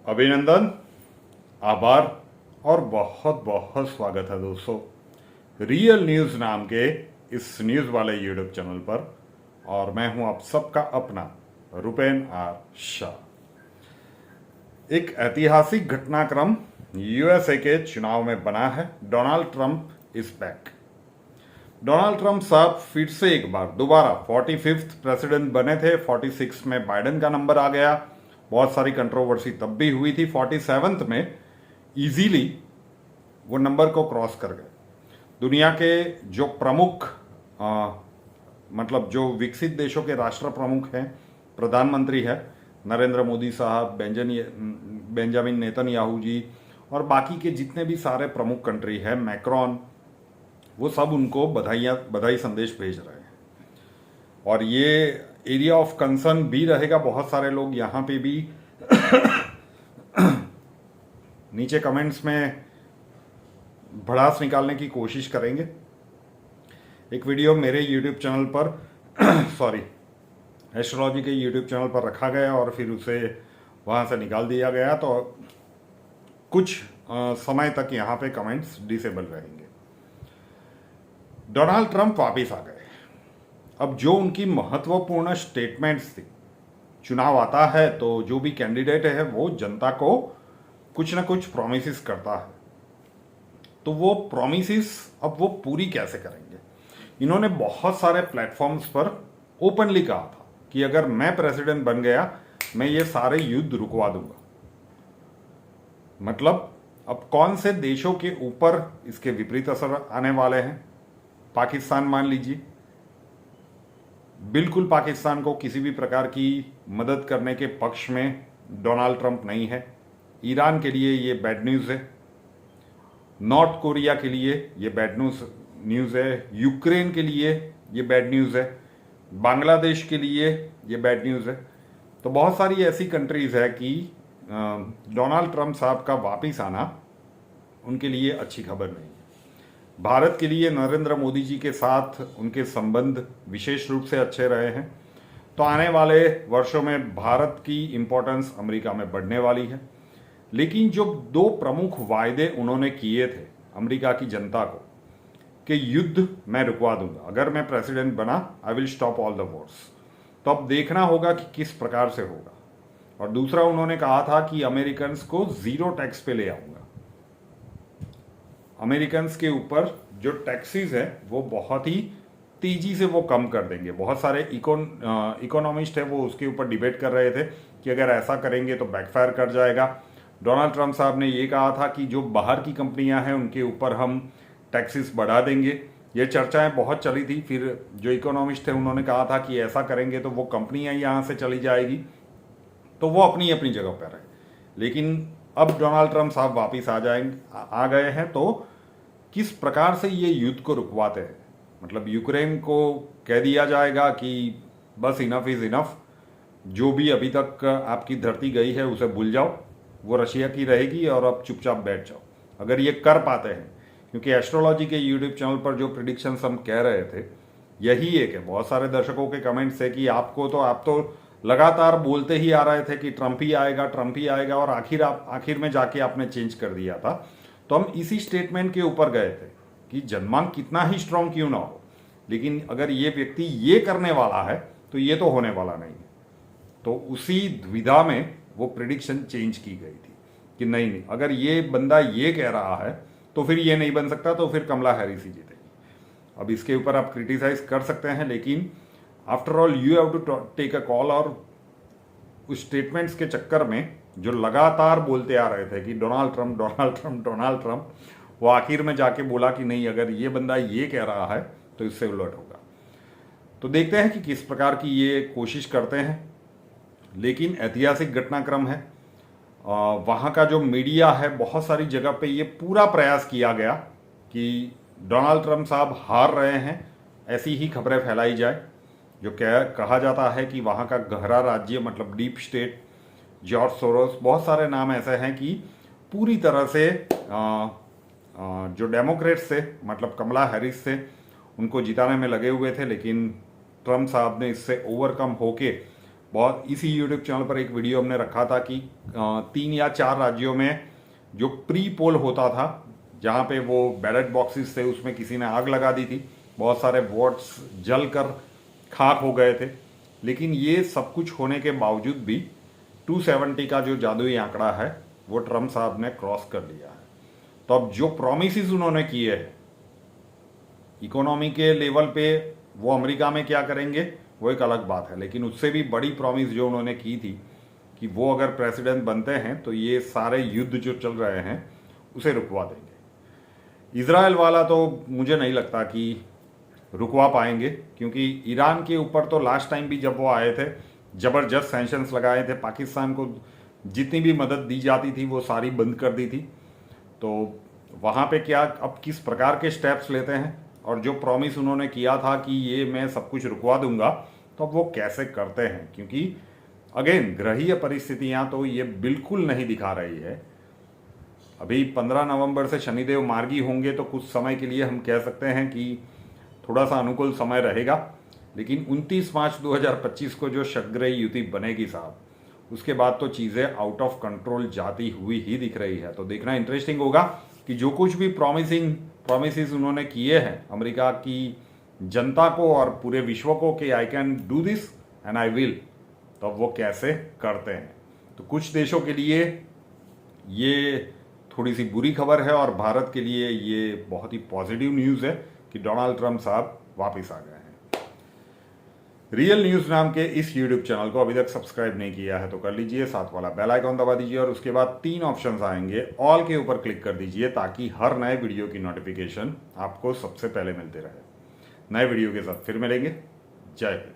अभिनंदन, आभार और बहुत बहुत स्वागत है दोस्तों रियल न्यूज़ नाम के इस न्यूज़ वाले यूट्यूब चैनल पर। और मैं हूं आप सबका अपना रुपेन आर शाह। एक ऐतिहासिक घटनाक्रम यूएसए के चुनाव में बना है। Donald Trump is back. Donald Trump साहब फिर से एक बार दोबारा 45th प्रेसिडेंट बने थे। 46 में बाइडेन का नंबर आ गया। बहुत सारी कंट्रोवर्सी तब भी हुई थी। 47th में इजीली वो नंबर को क्रॉस कर गए। दुनिया के जो प्रमुख मतलब जो विकसित देशों के राष्ट्र प्रमुख हैं, प्रधानमंत्री है नरेंद्र मोदी साहब, बेंजामिन नेतन्याहू जी और बाकी के जितने भी सारे प्रमुख कंट्री हैं, मैक्रॉन, वो सब उनको बधाई संदेश भेज रहे हैं। और ये एरिया ऑफ कंसर्न भी रहेगा। बहुत सारे लोग यहाँ पे भी नीचे कमेंट्स में भड़ास निकालने की कोशिश करेंगे। एक वीडियो मेरे यूट्यूब चैनल पर सॉरी एस्ट्रोलॉजी के यूट्यूब चैनल पर रखा गया और फिर उसे वहाँ से निकाल दिया गया, तो कुछ समय तक यहाँ पे कमेंट्स डिसेबल रहेंगे। डोनाल्ड ट्रंप वापिस आ गए। अब जो उनकी महत्वपूर्ण स्टेटमेंट्स थी, चुनाव आता है तो जो भी कैंडिडेट है वो जनता को कुछ ना कुछ प्रोमिसेस करता है। तो वो प्रोमिसेस अब वो पूरी कैसे करेंगे? इन्होंने बहुत सारे प्लेटफॉर्म्स पर ओपनली कहा था कि अगर मैं प्रेसिडेंट बन गया मैं ये सारे युद्ध रुकवा दूंगा। मतलब अब कौन से देशों के ऊपर इसके विपरीत असर आने वाले हैं? पाकिस्तान मान लीजिए, बिल्कुल पाकिस्तान को किसी भी प्रकार की मदद करने के पक्ष में डोनाल्ड ट्रंप नहीं है। ईरान के लिए ये बैड न्यूज़ है। नॉर्थ कोरिया के लिए ये बैड न्यूज़ है। यूक्रेन के लिए ये बैड न्यूज़ है। बांग्लादेश के लिए ये बैड न्यूज़ है। तो बहुत सारी ऐसी कंट्रीज़ है कि डोनाल्ड ट्रंप साहब का वापिस आना उनके लिए अच्छी खबर नहीं है। भारत के लिए नरेंद्र मोदी जी के साथ उनके संबंध विशेष रूप से अच्छे रहे हैं। तो आने वाले वर्षों में भारत की इम्पोर्टेंस अमेरिका में बढ़ने वाली है। लेकिन जो दो प्रमुख वायदे उन्होंने किए थे अमेरिका की जनता को कि युद्ध मैं रुकवा दूंगा, अगर मैं प्रेसिडेंट बना I will stop all the Wars, तो अब देखना होगा कि किस प्रकार से होगा। और दूसरा उन्होंने कहा था कि अमेरिकन्स को जीरो टैक्स पे ले आऊंगा। अमेरिकन्स के ऊपर जो टैक्सेस है वो बहुत ही तेजी से वो कम कर देंगे। बहुत सारे इकोनॉमिस्ट है वो उसके ऊपर डिबेट कर रहे थे कि अगर ऐसा करेंगे तो बैकफायर कर जाएगा। डोनाल्ड ट्रंप साहब ने ये कहा था कि जो बाहर की कंपनियां हैं उनके ऊपर हम टैक्सेस बढ़ा देंगे। ये चर्चाएं बहुत चली थी। फिर जो इकोनॉमिस्ट थे उन्होंने कहा था कि ऐसा करेंगे तो वो कंपनियां यहाँ से चली जाएगी। तो वो अपनी अपनी जगह पर है। लेकिन अब डोनाल्ड ट्रंप साहब वापिस आ गए हैं। तो किस प्रकार से ये युद्ध को रुकवाते हैं? मतलब यूक्रेन को कह दिया जाएगा कि बस इनफ इज इनफ, जो भी अभी तक आपकी धरती गई है उसे भूल जाओ, वो रशिया की रहेगी और अब चुपचाप बैठ जाओ। अगर ये कर पाते हैं, क्योंकि एस्ट्रोलॉजी के यूट्यूब चैनल पर जो प्रिडिक्शंस हम कह रहे थे यही एक है। बहुत सारे दर्शकों के कमेंट्स है कि आप तो लगातार बोलते ही आ रहे थे कि ट्रंप ही आएगा और आखिर में जाके आपने चेंज कर दिया था। तो हम इसी स्टेटमेंट के ऊपर गए थे कि जनमांग कितना ही स्ट्रांग क्यों ना हो, लेकिन अगर ये व्यक्ति ये करने वाला है तो ये तो होने वाला नहीं है। तो उसी द्विधा में वो प्रिडिक्शन चेंज की गई थी कि नहीं, अगर ये बंदा ये कह रहा है तो फिर ये नहीं बन सकता, तो फिर कमला हैरिस ही जीतेगी। अब इसके ऊपर आप क्रिटिसाइज कर सकते हैं, लेकिन after all you have to take a call. और उस स्टेटमेंट्स के चक्कर में जो लगातार बोलते आ रहे थे कि डोनाल्ड ट्रंप, वो आखिर में जाके बोला कि नहीं, अगर ये बंदा ये कह रहा है तो इससे उलट होगा। तो देखते हैं कि किस प्रकार की ये कोशिश करते हैं। लेकिन ऐतिहासिक घटनाक्रम है। वहाँ का जो मीडिया है, बहुत सारी जगह पे ये पूरा प्रयास किया गया कि डोनाल्ड ट्रंप साहब हार रहे हैं, ऐसी ही खबरें फैलाई जाए। जो कहा जाता है कि वहाँ का गहरा राज्य मतलब डीप स्टेट, जॉर्ज सोरोस, बहुत सारे नाम ऐसे हैं कि पूरी तरह से जो डेमोक्रेट्स थे मतलब कमला हैरिस से उनको जिताने में लगे हुए थे। लेकिन ट्रंप साहब ने इससे ओवरकम होके बहुत इसी यूट्यूब चैनल पर एक वीडियो हमने रखा था कि 3 या 4 राज्यों में जो प्री पोल होता था, जहाँ पे वो बैलेट बॉक्सेस थे, उसमें किसी ने आग लगा दी थी, बहुत सारे वोट्स जल कर खाक हो गए थे। लेकिन ये सब कुछ होने के बावजूद भी 270 का जो जादुई आंकड़ा है वो ट्रम्प साहब ने क्रॉस कर लिया है। तो अब जो प्रॉमिसेस उन्होंने किए हैं इकोनॉमी के लेवल पे, वो अमेरिका में क्या करेंगे वो एक अलग बात है, लेकिन उससे भी बड़ी प्रॉमिस जो उन्होंने की थी कि वो अगर प्रेसिडेंट बनते हैं तो ये सारे युद्ध जो चल रहे हैं उसे रुकवा देंगे। इजराइल वाला तो मुझे नहीं लगता कि रुकवा पाएंगे, क्योंकि ईरान के ऊपर तो लास्ट टाइम भी जब वो आए थे ज़बरदस्त सैंक्शंस लगाए थे, पाकिस्तान को जितनी भी मदद दी जाती थी वो सारी बंद कर दी थी। तो वहाँ पे क्या अब किस प्रकार के स्टेप्स लेते हैं, और जो प्रॉमिस उन्होंने किया था कि ये मैं सब कुछ रुकवा दूंगा, तो अब वो कैसे करते हैं, क्योंकि अगेन ग्रहीय परिस्थितियाँ तो ये बिल्कुल नहीं दिखा रही है। अभी 15 नवंबर से शनिदेव मार्गी होंगे, तो कुछ समय के लिए हम कह सकते हैं कि थोड़ा सा अनुकूल समय रहेगा, लेकिन 29 मार्च 2025 को जो षटग्रही युति बनेगी साहब, उसके बाद तो चीज़ें आउट ऑफ कंट्रोल जाती हुई ही दिख रही है। तो देखना इंटरेस्टिंग होगा कि जो कुछ भी प्रॉमिसेस उन्होंने किए हैं अमेरिका की जनता को और पूरे विश्व को कि I can do this and I will, तो वो कैसे करते हैं। तो कुछ देशों के लिए ये थोड़ी सी बुरी खबर है और भारत के लिए ये बहुत ही पॉजिटिव न्यूज़ है कि डोनाल्ड ट्रंप साहब वापस आ गए हैं। रियल न्यूज़ नाम के इस यूट्यूब चैनल को अभी तक सब्सक्राइब नहीं किया है तो कर लीजिए, साथ वाला बेल आइकॉन दबा दीजिए और उसके बाद 3 ऑप्शंस आएंगे, ऑल के ऊपर क्लिक कर दीजिए ताकि हर नए वीडियो की नोटिफिकेशन आपको सबसे पहले मिलते रहे। नए वीडियो के साथ फिर मिलेंगे। जय हिंद।